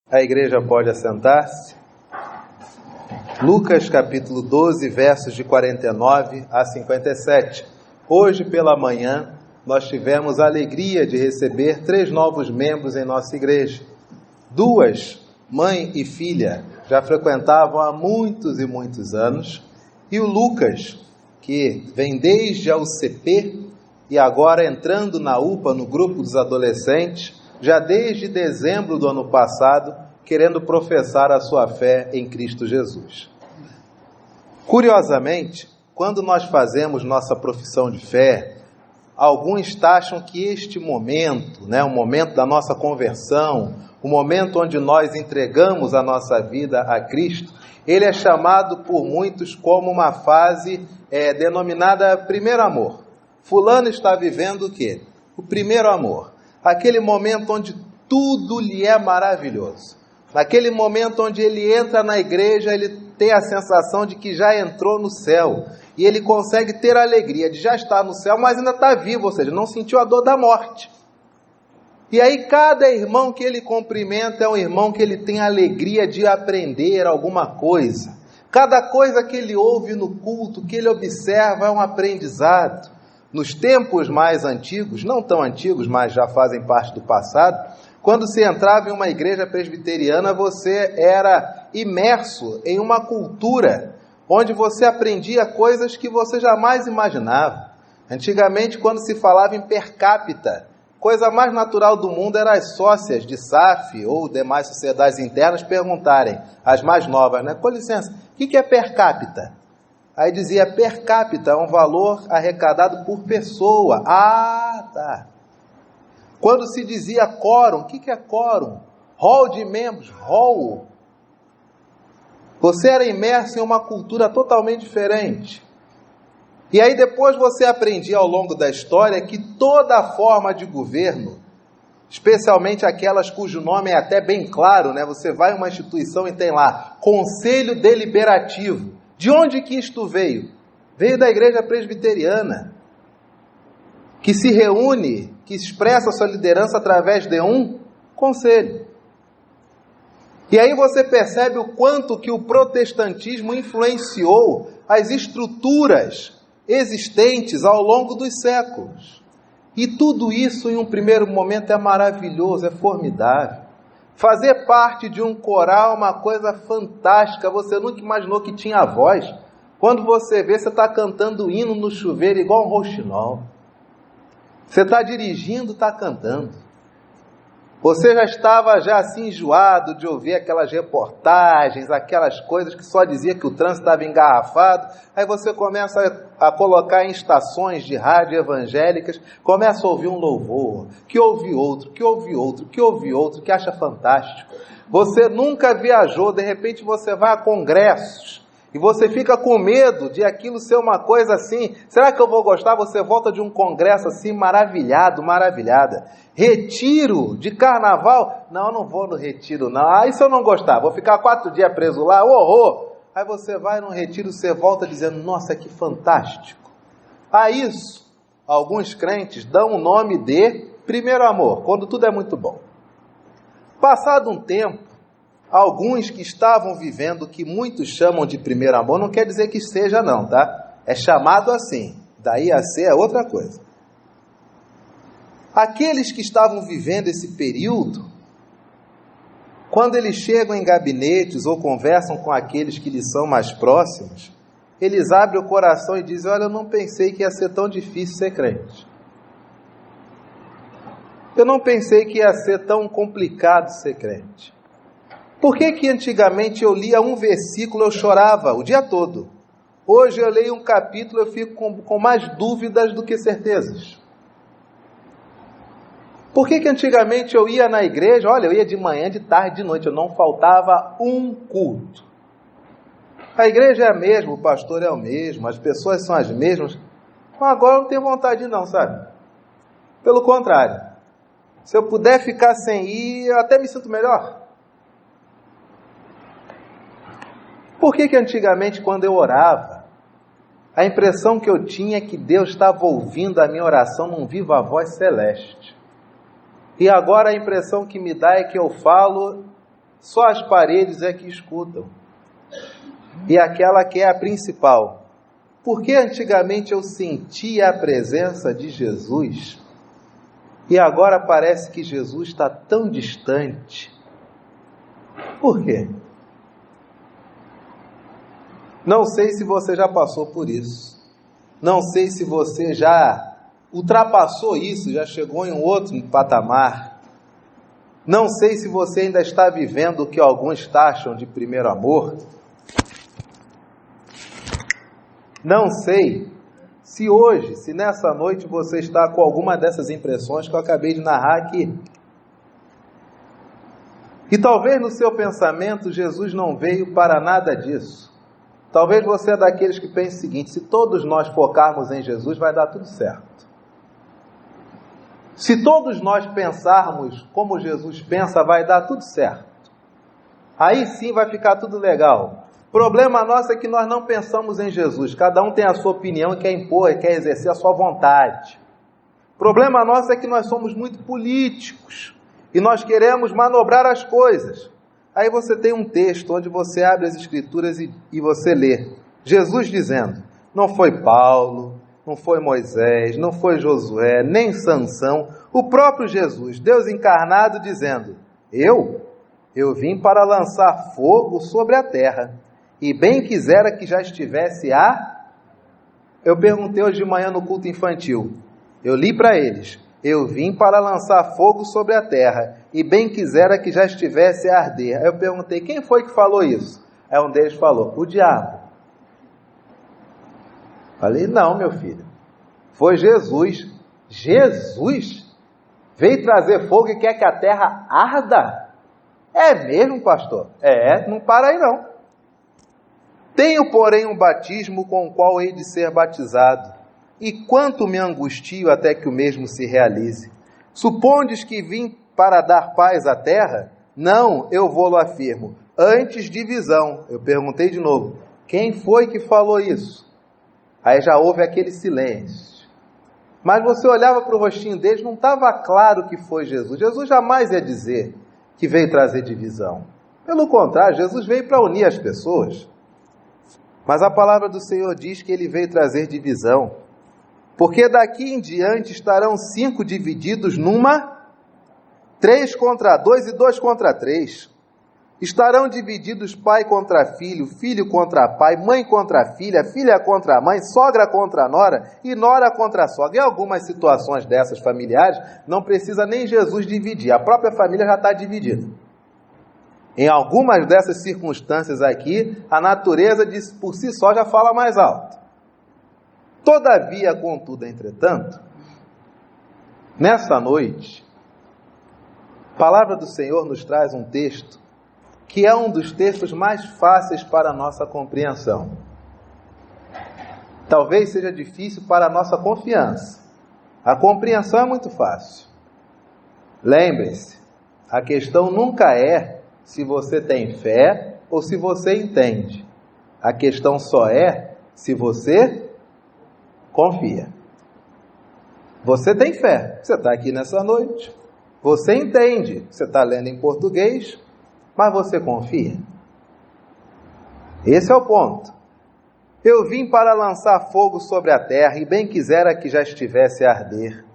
A igreja pode assentar-se. Lucas capítulo 12, versos de 49 a 57. Hoje pela manhã nós tivemos a alegria de receber 3 novos membros em nossa igreja. 2, mãe e filha, já frequentavam há muitos e muitos anos. E o Lucas, que vem desde a UCP e agora entrando na UPA, no grupo dos adolescentes, já desde dezembro do ano passado, querendo professar a sua fé em Cristo Jesus. Curiosamente, quando nós fazemos nossa profissão de fé, alguns acham que este momento, o momento da nossa conversão, o momento onde nós entregamos a nossa vida a Cristo, ele é chamado por muitos como uma fase denominada primeiro amor. Fulano está vivendo o quê? O primeiro amor. Aquele momento onde tudo lhe é maravilhoso. Naquele momento onde ele entra na igreja, ele tem a sensação de que já entrou no céu. E ele consegue ter a alegria de já estar no céu, mas ainda está vivo, ou seja, não sentiu a dor da morte. E aí cada irmão que ele cumprimenta é um irmão que ele tem a alegria de aprender alguma coisa. Cada coisa que ele ouve no culto, que ele observa, é um aprendizado. Nos tempos mais antigos, não tão antigos, mas já fazem parte do passado, quando se entrava em uma igreja presbiteriana, você era imerso em uma cultura onde você aprendia coisas que você jamais imaginava. Antigamente, quando se falava em per capita, coisa mais natural do mundo era as sócias de SAF ou demais sociedades internas perguntarem, as mais novas, com licença, o que é per capita? Aí dizia, per capita é um valor arrecadado por pessoa. Ah, tá. Quando se dizia quórum, o que é quórum? Hall de membros, hall. Você era imerso em uma cultura totalmente diferente. E aí depois você aprendia ao longo da história que toda forma de governo, especialmente aquelas cujo nome é até bem claro, Você vai em uma instituição e tem lá, Conselho Deliberativo. De onde que isto veio? Veio da igreja presbiteriana, que se reúne, que expressa sua liderança através de um conselho. E aí você percebe o quanto que o protestantismo influenciou as estruturas existentes ao longo dos séculos. E tudo isso, em um primeiro momento, é maravilhoso, é formidável. Fazer parte de um coral é uma coisa fantástica. Você nunca imaginou que tinha voz. Quando você vê, você está cantando hino no chuveiro igual um rouxinol. Você está dirigindo, está cantando. Você já estava assim enjoado de ouvir aquelas reportagens, aquelas coisas que só dizia que o trânsito estava engarrafado. Aí você começa a colocar em estações de rádio evangélicas, começa a ouvir um louvor, que ouve outro, que ouve outro, que ouve outro, que acha fantástico. Você nunca viajou, de repente você vai a congressos, e você fica com medo de aquilo ser uma coisa assim. Será que eu vou gostar? Você volta de um congresso assim maravilhado, maravilhada. Retiro de carnaval? Não, eu não vou no retiro não. Ah, e se eu não gostar? Vou ficar 4 dias preso lá? Horror! Aí você vai num retiro, você volta dizendo, nossa, que fantástico. A isso, alguns crentes dão o nome de primeiro amor, quando tudo é muito bom. Passado um tempo, alguns que estavam vivendo o que muitos chamam de primeiro amor, não quer dizer que seja não, tá? É chamado assim, daí a ser é outra coisa. Aqueles que estavam vivendo esse período, quando eles chegam em gabinetes ou conversam com aqueles que lhes são mais próximos, eles abrem o coração e dizem, olha, eu não pensei que ia ser tão difícil ser crente. Eu não pensei que ia ser tão complicado ser crente. Por que antigamente eu lia um versículo, eu chorava o dia todo? Hoje eu leio um capítulo, eu fico com mais dúvidas do que certezas. Por que antigamente eu ia na igreja, olha, eu ia de manhã, de tarde, de noite, eu não faltava um culto. A igreja é a mesma, o pastor é o mesmo, as pessoas são as mesmas, mas agora eu não tenho vontade não, sabe? Pelo contrário, se eu puder ficar sem ir, eu até me sinto melhor. Por que antigamente, quando eu orava, a impressão que eu tinha é que Deus estava ouvindo a minha oração num viva voz celeste. E agora a impressão que me dá é que eu falo só as paredes é que escutam. E aquela que é a principal. Porque antigamente eu sentia a presença de Jesus e agora parece que Jesus está tão distante. Por quê? Não sei se você já passou por isso. Não sei se você já ultrapassou isso, já chegou em um outro patamar. Não sei se você ainda está vivendo o que alguns taxam de primeiro amor. Não sei se hoje, se nessa noite você está com alguma dessas impressões que eu acabei de narrar aqui. E talvez no seu pensamento Jesus não veio para nada disso. Talvez você é daqueles que pensa o seguinte: se todos nós focarmos em Jesus, vai dar tudo certo. Se todos nós pensarmos como Jesus pensa, vai dar tudo certo. Aí sim vai ficar tudo legal. O problema nosso é que nós não pensamos em Jesus. Cada um tem a sua opinião e quer impor, e quer exercer a sua vontade. O problema nosso é que nós somos muito políticos e nós queremos manobrar as coisas. Aí você tem um texto onde você abre as Escrituras e você lê Jesus dizendo: não foi Paulo, não foi Moisés, não foi Josué, nem Sansão, o próprio Jesus, Deus encarnado, dizendo: eu vim para lançar fogo sobre a terra, e bem quisera que já estivesse Eu perguntei hoje de manhã no culto infantil, eu li para eles: eu vim para lançar fogo sobre a terra, e bem quisera que já estivesse a arder. Aí eu perguntei: quem foi que falou isso? Aí um deles falou: o diabo. Falei: não, meu filho, foi Jesus. Jesus veio trazer fogo e quer que a terra arda? É mesmo, pastor? Não para aí não. Tenho, porém, um batismo com o qual hei de ser batizado, e quanto me angustio até que o mesmo se realize. Supondes que vim para dar paz à terra? Não, eu vou-lo afirmo, antes divisão. Eu perguntei de novo: quem foi que falou isso? Aí já houve aquele silêncio. Mas você olhava para o rostinho deles, não estava claro que foi Jesus. Jesus jamais ia dizer que veio trazer divisão. Pelo contrário, Jesus veio para unir as pessoas. Mas a palavra do Senhor diz que ele veio trazer divisão. Porque daqui em diante estarão 5 divididos numa, 3 contra 2 e 2 contra 3. Estarão divididos pai contra filho, filho contra pai, mãe contra filha, filha contra mãe, sogra contra nora e nora contra sogra. Em algumas situações dessas familiares, não precisa nem Jesus dividir, a própria família já está dividida. Em algumas dessas circunstâncias aqui, a natureza por si só já fala mais alto. Todavia, contudo, entretanto, nessa noite, a palavra do Senhor nos traz um texto que é um dos textos mais fáceis para a nossa compreensão. Talvez seja difícil para a nossa confiança. A compreensão é muito fácil. Lembre-se, a questão nunca é se você tem fé ou se você entende. A questão só é se você confia. Você tem fé, você está aqui nessa noite. Você entende, você está lendo em português, mas você confia? Esse é o ponto. Eu vim para lançar fogo sobre a terra, e bem quisera que já estivesse a arder.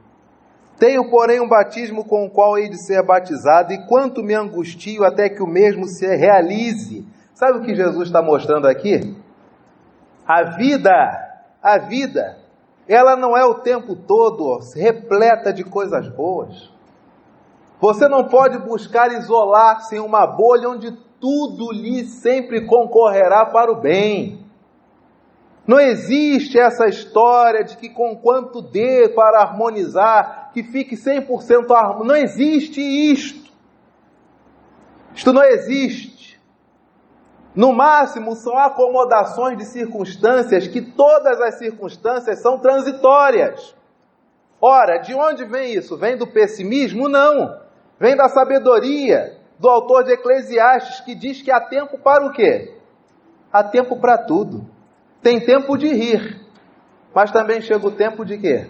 Tenho, porém, um batismo com o qual hei de ser batizado, e quanto me angustio até que o mesmo se realize. Sabe o que Jesus está mostrando aqui? A vida, ela não é o tempo todo repleta de coisas boas. Você não pode buscar isolar-se em uma bolha onde tudo lhe sempre concorrerá para o bem. Não existe essa história de que com quanto dê para harmonizar, que fique 100% harmonioso. Não existe isto. Isto não existe. No máximo são acomodações de circunstâncias, que todas as circunstâncias são transitórias. Ora, de onde vem isso? Vem do pessimismo? Não. Vem da sabedoria do autor de Eclesiastes, que diz que há tempo para o quê? Há tempo para tudo. Tem tempo de rir, mas também chega o tempo de quê?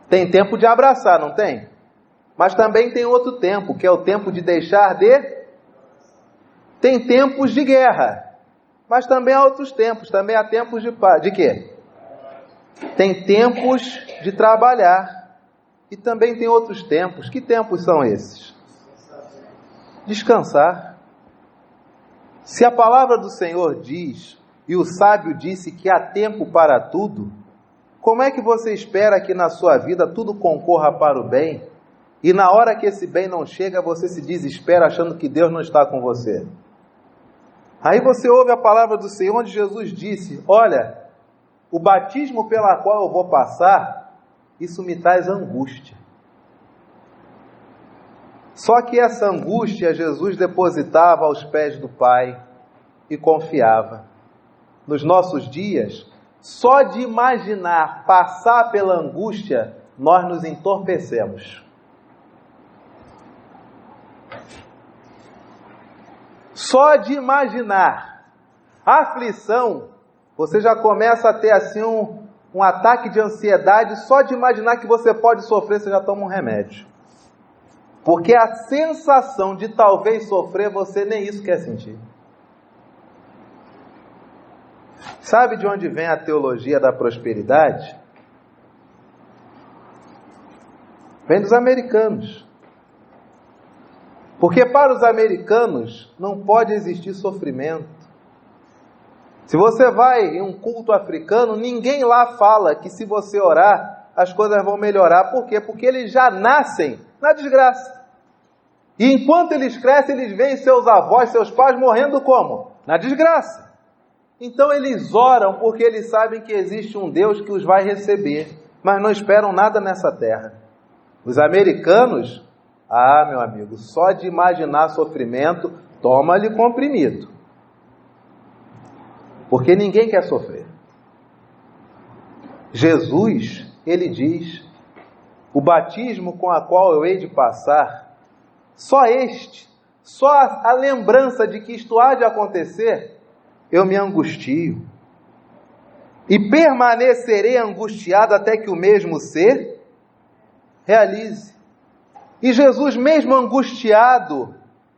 Tem tempo de abraçar, não tem? Mas também tem outro tempo, que é o tempo de deixar de Tem tempos de guerra, mas também há outros tempos. Também há tempos de paz. De quê? Tem tempos de trabalhar. E também tem outros tempos. Que tempos são esses? Descansar. Se a palavra do Senhor diz, e o sábio disse que há tempo para tudo, como é que você espera que na sua vida tudo concorra para o bem, e na hora que esse bem não chega, você se desespera achando que Deus não está com você? Aí você ouve a palavra do Senhor, onde Jesus disse, olha, o batismo pela qual eu vou passar, isso me traz angústia. Só que essa angústia Jesus depositava aos pés do Pai e confiava. Nos nossos dias, só de imaginar passar pela angústia, nós nos entorpecemos. Só de imaginar a aflição, você já começa a ter assim um ataque de ansiedade. Só de imaginar que você pode sofrer, você já toma um remédio. Porque a sensação de talvez sofrer, você nem isso quer sentir. Sabe de onde vem a teologia da prosperidade? Vem dos americanos. Porque para os americanos não pode existir sofrimento. Se você vai em um culto africano, ninguém lá fala que se você orar, as coisas vão melhorar. Por quê? Porque eles já nascem na desgraça. E enquanto eles crescem, eles veem seus avós, seus pais morrendo como? Na desgraça. Então eles oram porque eles sabem que existe um Deus que os vai receber, mas não esperam nada nessa terra. Os americanos, meu amigo, só de imaginar sofrimento, toma-lhe comprimido. Porque ninguém quer sofrer. Jesus, ele diz, o batismo com a qual eu hei de passar, só a lembrança de que isto há de acontecer, eu me angustio. E permanecerei angustiado até que o mesmo ser realize. E Jesus, mesmo angustiado,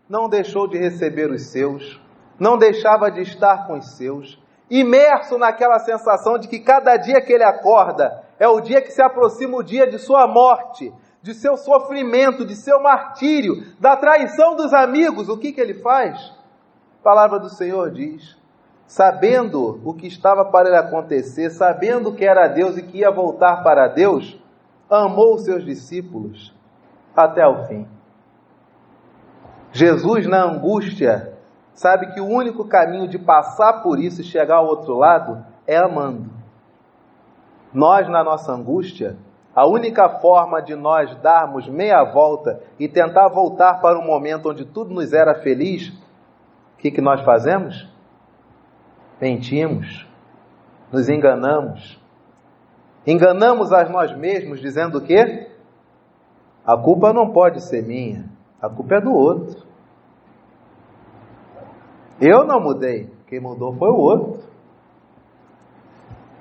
não deixou de receber os seus, não deixava de estar com os seus, imerso naquela sensação de que cada dia que ele acorda é o dia que se aproxima o dia de sua morte, de seu sofrimento, de seu martírio, da traição dos amigos. O que ele faz? A palavra do Senhor diz, sabendo o que estava para ele acontecer, sabendo que era Deus e que ia voltar para Deus, amou os seus discípulos até o fim. Jesus, na angústia, sabe que o único caminho de passar por isso e chegar ao outro lado é amando. Nós, na nossa angústia, a única forma de nós darmos meia volta e tentar voltar para um momento onde tudo nos era feliz, o que nós fazemos? Mentimos, nos enganamos. Enganamos a nós mesmos dizendo o quê? A culpa não pode ser minha, a culpa é do outro. Eu não mudei, quem mudou foi o outro.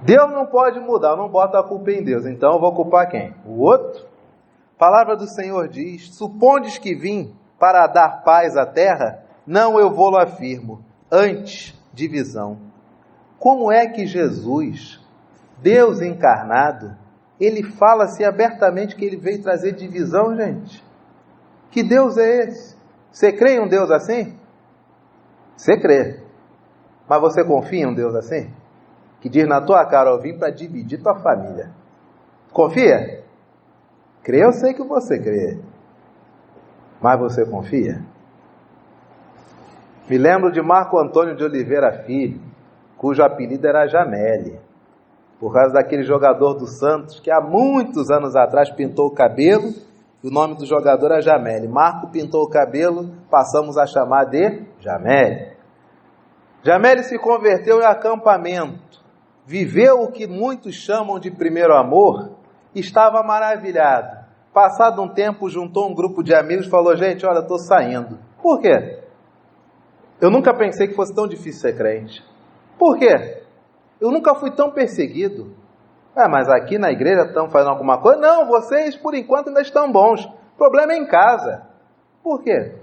Deus não pode mudar, eu não boto a culpa em Deus, então eu vou culpar quem? O outro? A palavra do Senhor diz, supondes que vim para dar paz à terra? Não, eu vou-lo afirmo, antes divisão. Como é que Jesus, Deus encarnado, ele fala-se abertamente que ele veio trazer divisão, gente? Que Deus é esse? Você crê em um Deus assim? Você crê. Mas você confia em um Deus assim? Que diz na tua cara, eu vim para dividir tua família. Confia? Crê, eu sei que você crê. Mas você confia? Me lembro de Marco Antônio de Oliveira Filho, cujo apelido era Jamele, por causa daquele jogador do Santos que há muitos anos atrás pintou o cabelo, e o nome do jogador era Jamele. Marco pintou o cabelo, passamos a chamar de Jamele. Jamele se converteu em acampamento, viveu o que muitos chamam de primeiro amor, estava maravilhado. Passado um tempo, juntou um grupo de amigos e falou, gente, olha, estou saindo. Por quê? Eu nunca pensei que fosse tão difícil ser crente. Por quê? Eu nunca fui tão perseguido. Mas aqui na igreja estão fazendo alguma coisa? Não, vocês por enquanto ainda estão bons. O problema é em casa. Por quê?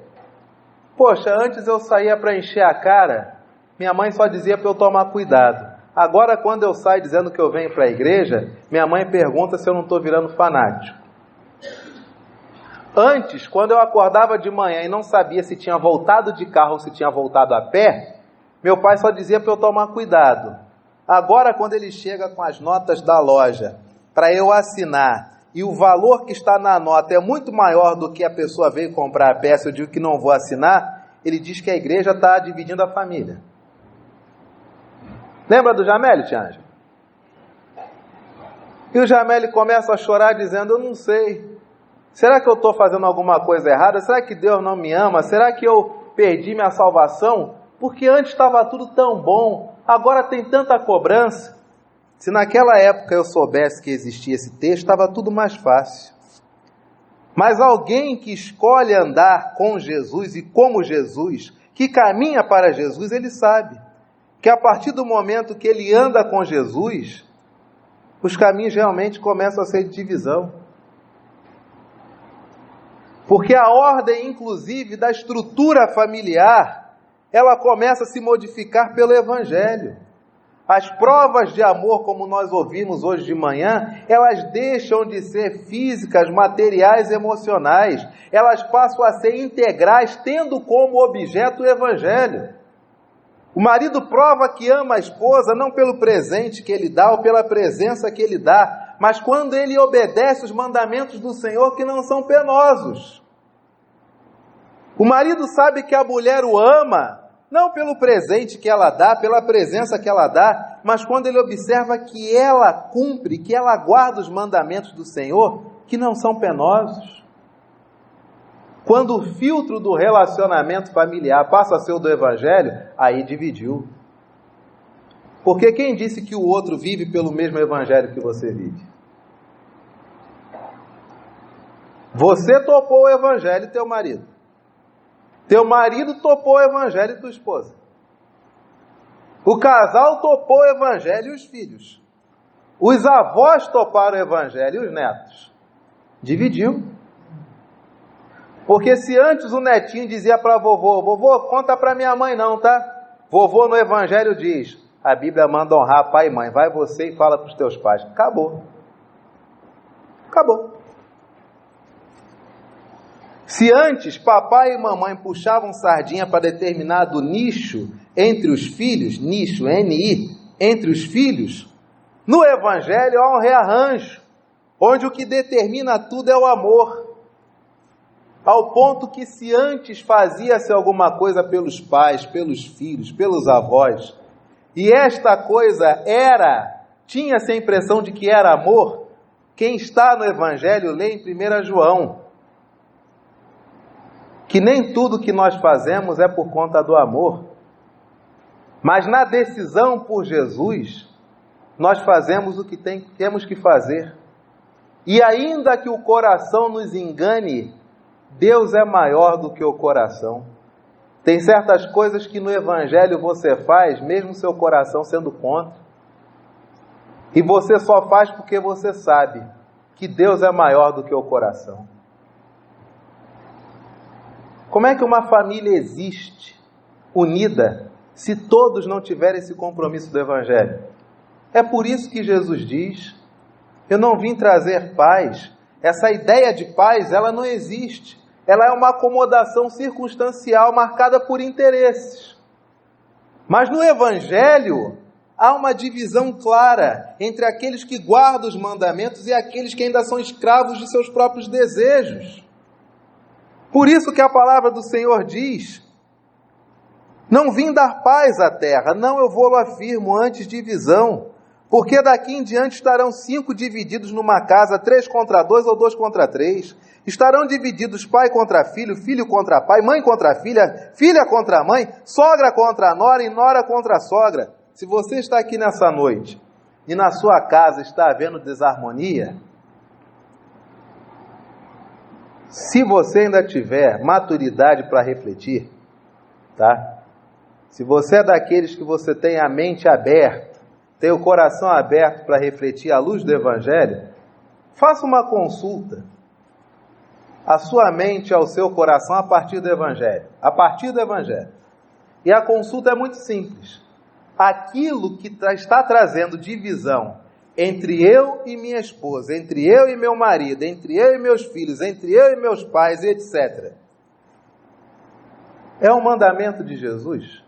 Poxa, antes eu saía para encher a cara, minha mãe só dizia para eu tomar cuidado. Agora, quando eu saio dizendo que eu venho para a igreja, minha mãe pergunta se eu não estou virando fanático. Antes, quando eu acordava de manhã e não sabia se tinha voltado de carro ou se tinha voltado a pé, meu pai só dizia para eu tomar cuidado. Agora, quando ele chega com as notas da loja para eu assinar, e o valor que está na nota é muito maior do que a pessoa veio comprar a peça, eu digo que não vou assinar, ele diz que a igreja está dividindo a família. Lembra do Jameli, tia Ângela? E o Jameli começa a chorar dizendo, eu não sei, será que eu estou fazendo alguma coisa errada? Será que Deus não me ama? Será que eu perdi minha salvação? Porque antes estava tudo tão bom, agora tem tanta cobrança. Se naquela época eu soubesse que existia esse texto, estava tudo mais fácil. Mas alguém que escolhe andar com Jesus e como Jesus, que caminha para Jesus, ele sabe que a partir do momento que ele anda com Jesus, os caminhos realmente começam a ser de divisão. Porque a ordem, inclusive, da estrutura familiar, ela começa a se modificar pelo Evangelho. As provas de amor, como nós ouvimos hoje de manhã, elas deixam de ser físicas, materiais, emocionais. Elas passam a ser integrais, tendo como objeto o Evangelho. O marido prova que ama a esposa não pelo presente que ele dá ou pela presença que ele dá, mas quando ele obedece os mandamentos do Senhor que não são penosos. O marido sabe que a mulher o ama, não pelo presente que ela dá, pela presença que ela dá, mas quando ele observa que ela cumpre, que ela guarda os mandamentos do Senhor, que não são penosos. Quando o filtro do relacionamento familiar passa a ser o do Evangelho, aí dividiu. Porque quem disse que o outro vive pelo mesmo Evangelho que você vive? Você topou o Evangelho e teu marido. Teu marido topou o Evangelho e tua esposa. O casal topou o Evangelho e os filhos. Os avós toparam o Evangelho e os netos. Dividiu. Porque se antes o netinho dizia para vovô, vovô, conta para minha mãe não, tá? Vovô no Evangelho diz, a Bíblia manda honrar pai e mãe, vai você e fala para os teus pais. Acabou. Acabou. Se antes papai e mamãe puxavam sardinha para determinado nicho entre os filhos, nicho, N-I, entre os filhos, no Evangelho há um rearranjo, onde o que determina tudo é o amor. Ao ponto que se antes fazia-se alguma coisa pelos pais, pelos filhos, pelos avós, e esta coisa tinha-se a impressão de que era amor, quem está no Evangelho lê em 1 João, que nem tudo que nós fazemos é por conta do amor, mas na decisão por Jesus, nós fazemos o que temos que fazer. E ainda que o coração nos engane, Deus é maior do que o coração. Tem certas coisas que no Evangelho você faz, mesmo seu coração sendo contra. E você só faz porque você sabe que Deus é maior do que o coração. Como é que uma família existe unida se todos não tiverem esse compromisso do Evangelho? É por isso que Jesus diz, eu não vim trazer paz. Essa ideia de paz, ela não existe. Ela é uma acomodação circunstancial marcada por interesses. Mas no Evangelho, há uma divisão clara entre aqueles que guardam os mandamentos e aqueles que ainda são escravos de seus próprios desejos. Por isso que a palavra do Senhor diz, não vim dar paz à terra, não, eu vou-lo afirmo, antes divisão. Porque daqui em diante estarão 5 divididos numa casa, 3 contra 2 ou 2 contra 3. Estarão divididos pai contra filho, filho contra pai, mãe contra filha, filha contra mãe, sogra contra nora e nora contra sogra. Se você está aqui nessa noite e na sua casa está havendo desarmonia, se você ainda tiver maturidade para refletir, tá? Se você é daqueles que você tem a mente aberta, tem o coração aberto para refletir à luz do Evangelho, faça uma consulta. a sua mente ao seu coração a partir do Evangelho. A partir do Evangelho. E a consulta é muito simples. Aquilo que está trazendo divisão entre eu e minha esposa, entre eu e meu marido, entre eu e meus filhos, entre eu e meus pais, etc. É um mandamento de Jesus?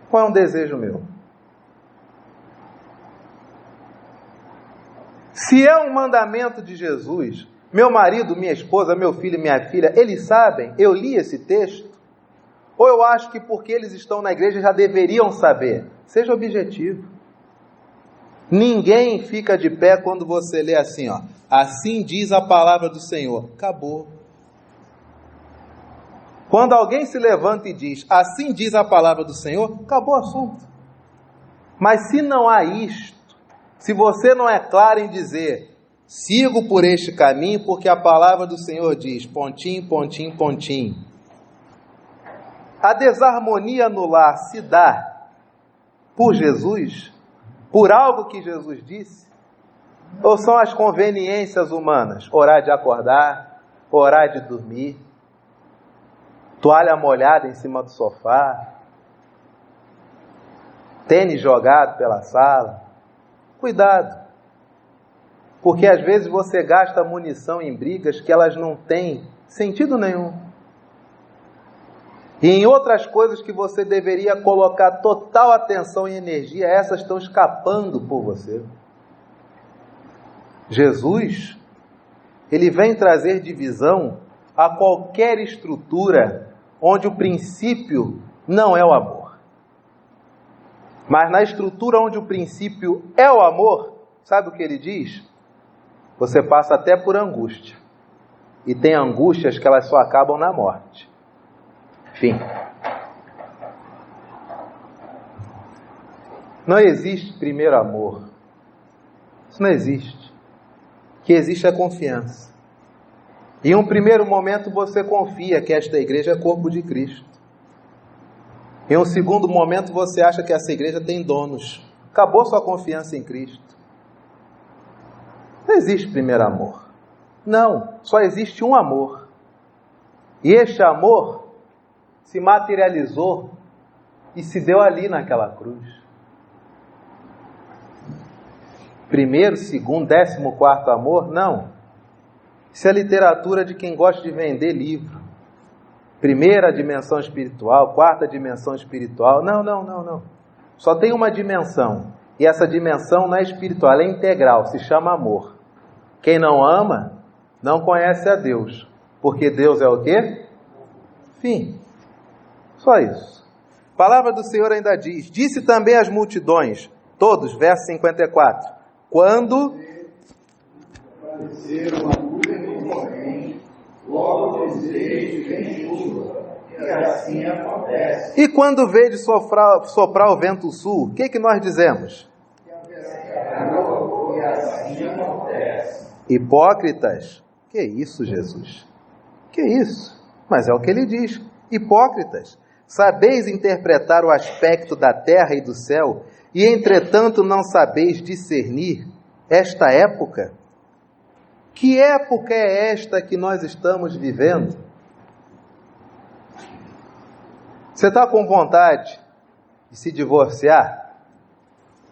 Qual é um desejo meu? Se é um mandamento de Jesus, meu marido, minha esposa, meu filho e minha filha, eles sabem, eu li esse texto, ou eu acho que porque eles estão na igreja já deveriam saber? Seja objetivo. Ninguém fica de pé quando você lê assim, ó, assim diz a palavra do Senhor. Acabou. Quando alguém se levanta e diz, assim diz a palavra do Senhor, acabou o assunto. Mas se não há isto, se você não é claro em dizer, sigo por este caminho, porque a palavra do Senhor diz, pontinho, pontinho, pontinho. A desarmonia no lar se dá por Jesus, por algo que Jesus disse, ou são as conveniências humanas? Horário de acordar, horário de dormir, toalha molhada em cima do sofá, tênis jogado pela sala. Cuidado, porque às vezes você gasta munição em brigas que elas não têm sentido nenhum. E em outras coisas que você deveria colocar total atenção e energia, essas estão escapando por você. Jesus, ele vem trazer divisão a qualquer estrutura onde o princípio não é o amor. Mas na estrutura onde o princípio é o amor, sabe o que ele diz? Você passa até por angústia. E tem angústias que elas só acabam na morte. Fim. Não existe primeiro amor. Isso não existe. O que existe é confiança. Em um primeiro momento você confia que esta igreja é corpo de Cristo. Em um segundo momento você acha que essa igreja tem donos. Acabou sua confiança em Cristo. Não existe primeiro amor. Não, só existe um amor. E este amor se materializou e se deu ali naquela cruz. Primeiro, segundo, 14º amor? Não. Isso é literatura de quem gosta de vender livro. Primeira dimensão espiritual, quarta dimensão espiritual. Não. Só tem uma dimensão. E essa dimensão não é espiritual, ela é integral, se chama amor. Quem não ama, não conhece a Deus. Porque Deus é o quê? Fim. Só isso. A palavra do Senhor ainda diz, disse também às multidões, todos, verso 54, quando apareceram uma nuvem corrente, logo desejo vem chuva, e assim acontece. E quando vede soprar o vento sul, o que nós dizemos? E assim acontece. Hipócritas. Que isso, Jesus? Que isso? Mas é o que ele diz. Hipócritas. Sabeis interpretar o aspecto da terra e do céu, e entretanto não sabeis discernir esta época? Que época é esta que nós estamos vivendo? Você está com vontade de se divorciar?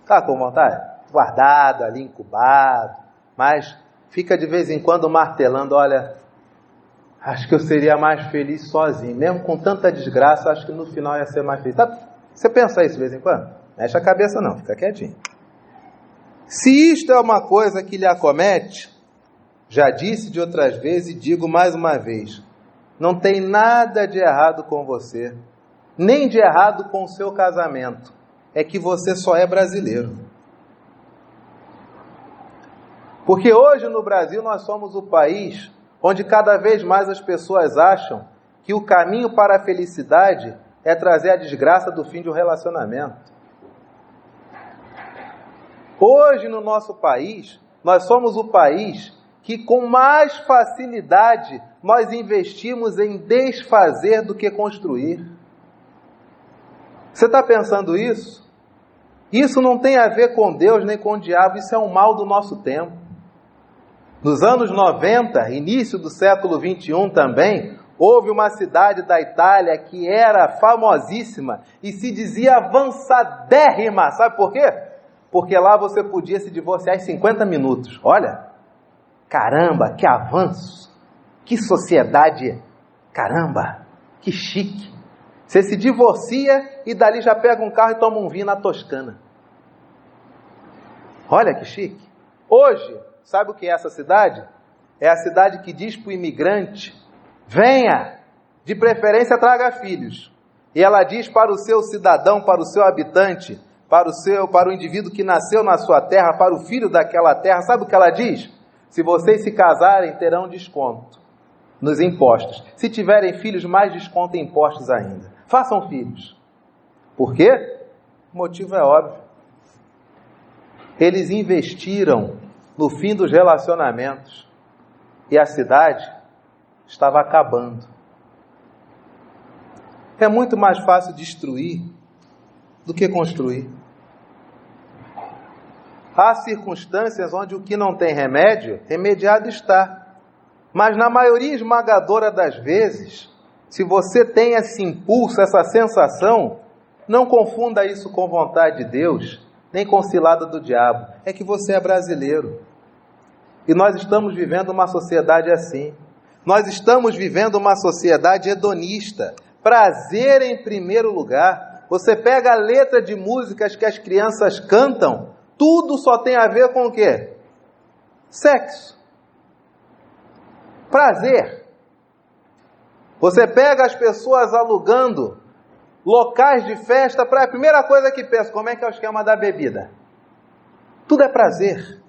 Está com vontade? Guardado ali, incubado, mas fica de vez em quando martelando, olha, acho que eu seria mais feliz sozinho, mesmo com tanta desgraça, acho que no final ia ser mais feliz. Tá? Você pensa isso de vez em quando? Mexe a cabeça não, fica quietinho. Se isto é uma coisa que lhe acomete, já disse de outras vezes e digo mais uma vez, não tem nada de errado com você, nem de errado com o seu casamento, é que você só é brasileiro. Porque hoje no Brasil nós somos o país onde cada vez mais as pessoas acham que o caminho para a felicidade é trazer a desgraça do fim de um relacionamento. Hoje no nosso país, nós somos o país que com mais facilidade nós investimos em desfazer do que construir. Você está pensando isso? Isso não tem a ver com Deus nem com o diabo, isso é um mal do nosso tempo. Nos anos 90, início do século 21 também, houve uma cidade da Itália que era famosíssima e se dizia avançadérrima. Sabe por quê? Porque lá você podia se divorciar em 50 minutos. Olha, caramba, que avanço, que sociedade, caramba, que chique. Você se divorcia e dali já pega um carro e toma um vinho na Toscana. Olha que chique. Hoje, sabe o que é essa cidade? É a cidade que diz para o imigrante: venha, de preferência traga filhos. E ela diz para o seu cidadão, para o seu habitante, para o indivíduo que nasceu na sua terra, para o filho daquela terra, sabe o que ela diz? Se vocês se casarem, terão desconto nos impostos. Se tiverem filhos, mais desconto em impostos ainda. Façam filhos. Por quê? O motivo é óbvio. Eles investiram no fim dos relacionamentos e a cidade estava acabando. É muito mais fácil destruir do que construir. Há circunstâncias onde o que não tem remédio, remediado está. Mas na maioria esmagadora das vezes, se você tem esse impulso, essa sensação, não confunda isso com vontade de Deus, nem com cilada do diabo. É que você é brasileiro. E nós estamos vivendo uma sociedade assim. Nós estamos vivendo uma sociedade hedonista. Prazer em primeiro lugar. Você pega a letra de músicas que as crianças cantam, tudo só tem a ver com o quê? Sexo. Prazer. Você pega as pessoas alugando locais de festa, para a primeira coisa que pensa, como é que é o esquema da bebida? Tudo é prazer.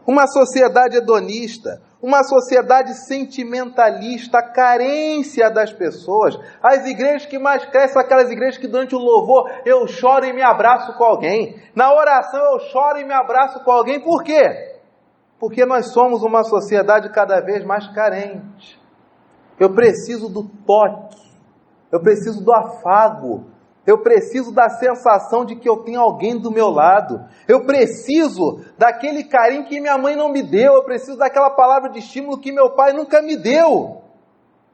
Uma sociedade hedonista, uma sociedade sentimentalista, a carência das pessoas. As igrejas que mais crescem são aquelas igrejas que durante o louvor eu choro e me abraço com alguém. Na oração eu choro e me abraço com alguém. Por quê? Porque nós somos uma sociedade cada vez mais carente. Eu preciso do toque, eu preciso do afago, eu preciso da sensação de que eu tenho alguém do meu lado, eu preciso daquele carinho que minha mãe não me deu, eu preciso daquela palavra de estímulo que meu pai nunca me deu.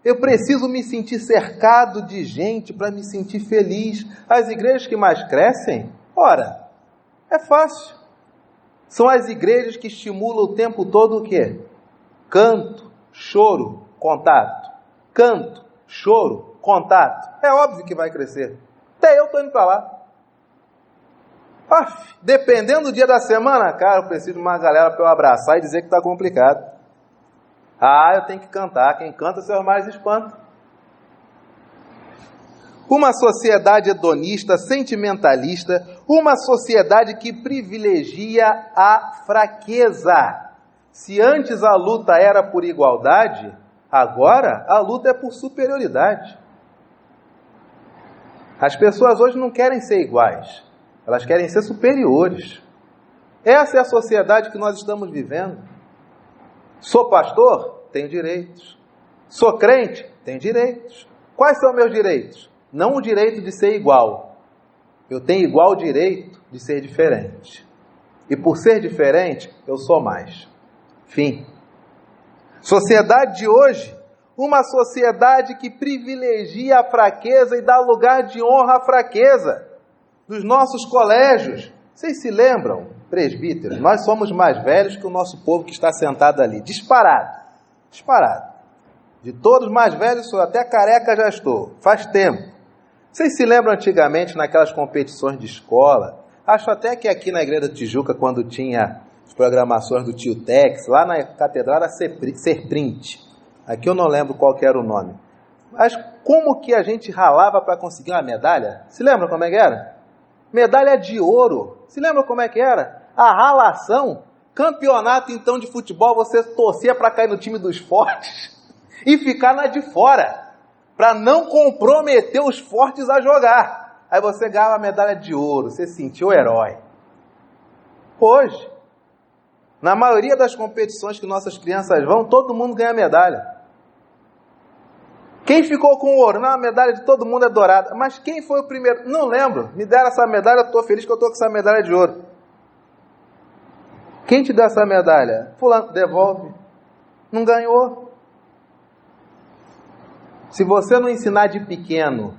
Eu preciso me sentir cercado de gente para me sentir feliz. As igrejas que mais crescem, ora, é fácil. São as igrejas que estimulam o tempo todo o quê? Canto, choro, contato. Canto, choro, contato. É óbvio que vai crescer. Até eu estou indo para lá. Dependendo do dia da semana, cara, eu preciso de uma galera para eu abraçar e dizer que está complicado. Eu tenho que cantar. Quem canta, seus mais espanta. Uma sociedade hedonista, sentimentalista, uma sociedade que privilegia a fraqueza. Se antes a luta era por igualdade, agora a luta é por superioridade. As pessoas hoje não querem ser iguais, elas querem ser superiores. Essa é a sociedade que nós estamos vivendo. Sou pastor? Tenho direitos. Sou crente? Tenho direitos. Quais são meus direitos? Não o direito de ser igual. Eu tenho igual direito de ser diferente. E por ser diferente, eu sou mais. Fim. Sociedade de hoje, uma sociedade que privilegia a fraqueza e dá lugar de honra à fraqueza. Dos nossos colégios, vocês se lembram, presbíteros, nós somos mais velhos que o nosso povo que está sentado ali. Disparado. De todos mais velhos, até careca já estou. Faz tempo. Vocês se lembram antigamente naquelas competições de escola? Acho até que aqui na Igreja da Tijuca, quando tinha as programações do Tio Tex, lá na Catedral era Serprint. Aqui eu não lembro qual que era o nome. Mas como que a gente ralava para conseguir uma medalha? Se lembra como é que era? Medalha de ouro. Se lembra como é que era? A ralação. Campeonato então de futebol, você torcia para cair no time dos fortes e ficar na de fora, para não comprometer os fortes a jogar. Aí você ganhava a medalha de ouro, você se sentiu herói. Hoje, na maioria das competições que nossas crianças vão, todo mundo ganha medalha. Quem ficou com ouro? Não, a medalha de todo mundo é dourada. Mas quem foi o primeiro? Não lembro. Me deram essa medalha, eu estou feliz que eu estou com essa medalha de ouro. Quem te deu essa medalha? Fulano, devolve. Não ganhou. Se você não ensinar de pequeno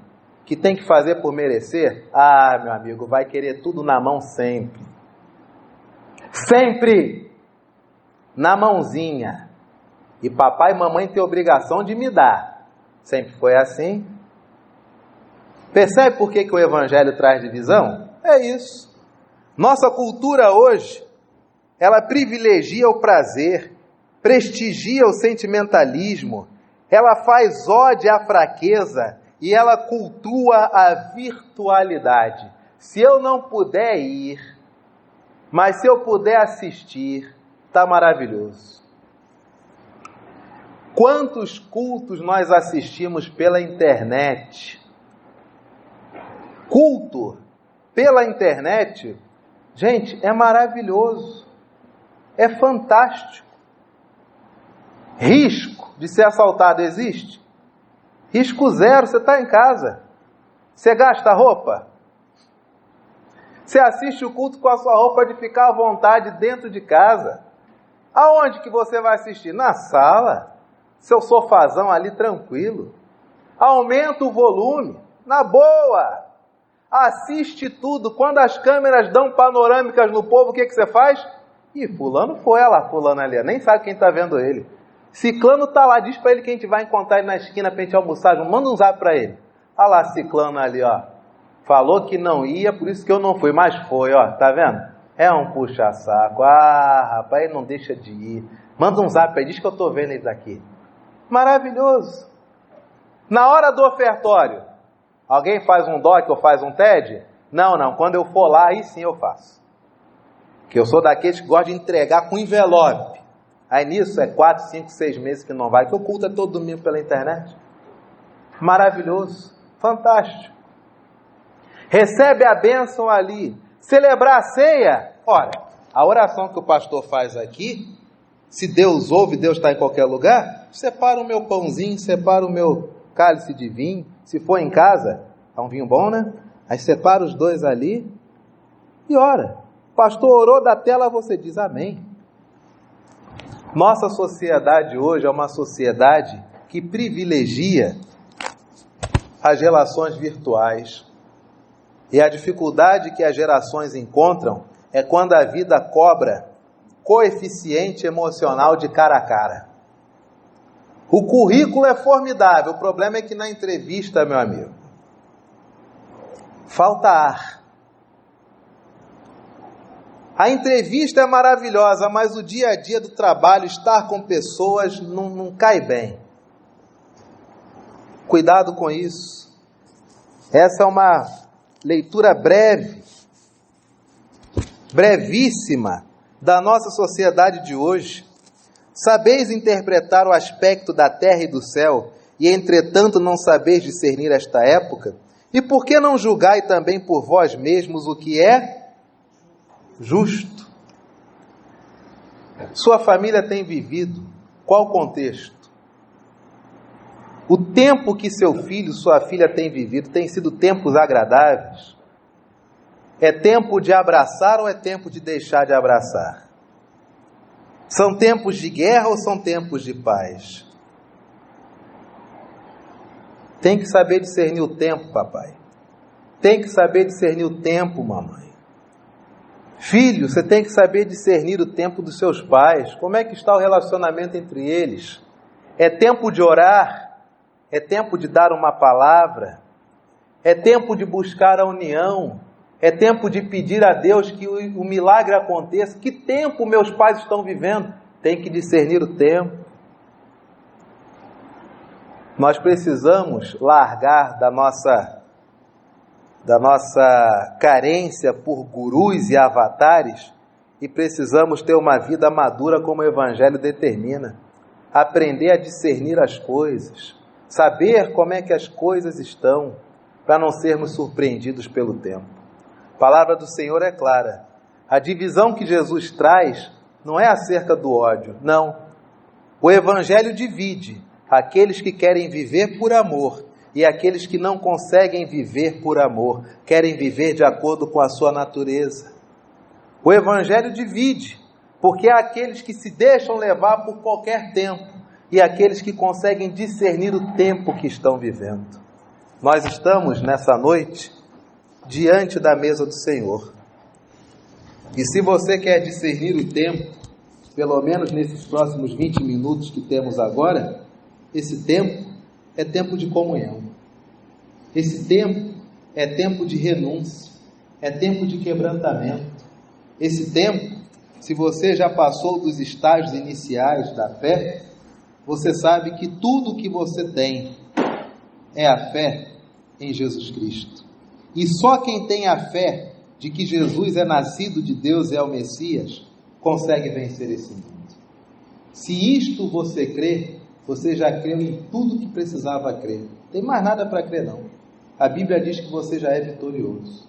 que tem que fazer por merecer, meu amigo, vai querer tudo na mão sempre. Sempre na mãozinha. E papai e mamãe têm obrigação de me dar. Sempre foi assim. Percebe por que o Evangelho traz divisão? É isso. Nossa cultura hoje, ela privilegia o prazer, prestigia o sentimentalismo, ela faz ódio à fraqueza e ela cultua a virtualidade. Se eu não puder ir, mas se eu puder assistir, está maravilhoso. Quantos cultos nós assistimos pela internet? Culto pela internet, gente, é maravilhoso, é fantástico. Risco de ser assaltado existe? Risco zero, você está em casa. Você gasta roupa? Você assiste o culto com a sua roupa de ficar à vontade dentro de casa. Aonde que você vai assistir? Na sala. Seu sofazão ali tranquilo. Aumenta o volume. Na boa. Assiste tudo. Quando as câmeras dão panorâmicas no povo, o que você faz? Fulano foi, olha lá, fulano ali. Nem sabe quem está vendo ele. Ciclano está lá, diz para ele que a gente vai encontrar ele na esquina para a gente almoçar. Manda um zap para ele. Olha lá, Ciclano ali, ó. Falou que não ia, por isso que eu não fui, mas foi, ó. Tá vendo? É um puxa-saco. Rapaz, ele não deixa de ir. Manda um zap aí, diz que eu estou vendo eles aqui. Maravilhoso. Na hora do ofertório, alguém faz um DOC ou faz um TED? Não. Quando eu for lá, aí sim eu faço. Que eu sou daqueles que gostam de entregar com envelope. Aí nisso é 4, 5, 6 meses que não vai, que o culto é todo domingo pela internet. Maravilhoso, fantástico. Recebe a bênção ali. Celebrar a ceia. Olha, a oração que o pastor faz aqui, se Deus ouve, Deus está em qualquer lugar, separa o meu pãozinho, separa o meu cálice de vinho. Se for em casa, é um vinho bom, né? Aí separa os dois ali e ora. O pastor orou da tela, você diz amém. Nossa sociedade hoje é uma sociedade que privilegia as relações virtuais. E a dificuldade que as gerações encontram é quando a vida cobra coeficiente emocional de cara a cara. O currículo é formidável, o problema é que na entrevista, meu amigo, falta ar. A entrevista é maravilhosa, mas o dia a dia do trabalho, estar com pessoas, não cai bem. Cuidado com isso. Essa é uma leitura brevíssima, da nossa sociedade de hoje. Sabeis interpretar o aspecto da terra e do céu, e entretanto não sabeis discernir esta época? E por que não julgai também por vós mesmos o que é justo? Sua família tem vivido qual contexto? O tempo que seu filho, sua filha tem vivido, tem sido tempos agradáveis? É tempo de abraçar ou é tempo de deixar de abraçar? São tempos de guerra ou são tempos de paz? Tem que saber discernir o tempo, papai. Tem que saber discernir o tempo, mamãe. Filho, você tem que saber discernir o tempo dos seus pais. Como é que está o relacionamento entre eles? É tempo de orar? É tempo de dar uma palavra? É tempo de buscar a união? É tempo de pedir a Deus que o milagre aconteça? Que tempo meus pais estão vivendo? Tem que discernir o tempo. Nós precisamos largar da nossa carência por gurus e avatares e precisamos ter uma vida madura como o Evangelho determina. Aprender a discernir as coisas, saber como é que as coisas estão, para não sermos surpreendidos pelo tempo. A palavra do Senhor é clara. A divisão que Jesus traz não é acerca do ódio, não. O Evangelho divide aqueles que querem viver por amor e aqueles que não conseguem viver por amor, querem viver de acordo com a sua natureza. O Evangelho divide Porque há aqueles que se deixam levar por qualquer tempo e aqueles que conseguem discernir o tempo que estão vivendo. Nós estamos nessa noite diante da mesa do Senhor. E se você quer discernir o tempo, pelo menos nesses próximos 20 minutos que temos agora, esse tempo é tempo de comunhão. Esse tempo é tempo de renúncia, é tempo de quebrantamento. Esse tempo, se você já passou dos estágios iniciais da fé, você sabe que tudo que você tem é a fé em Jesus Cristo. E só quem tem a fé de que Jesus é nascido de Deus e é o Messias, consegue vencer esse mundo. Se isto você crê, você já creu em tudo que precisava crer. Não tem mais nada para crer não. A Bíblia diz que você já é vitorioso.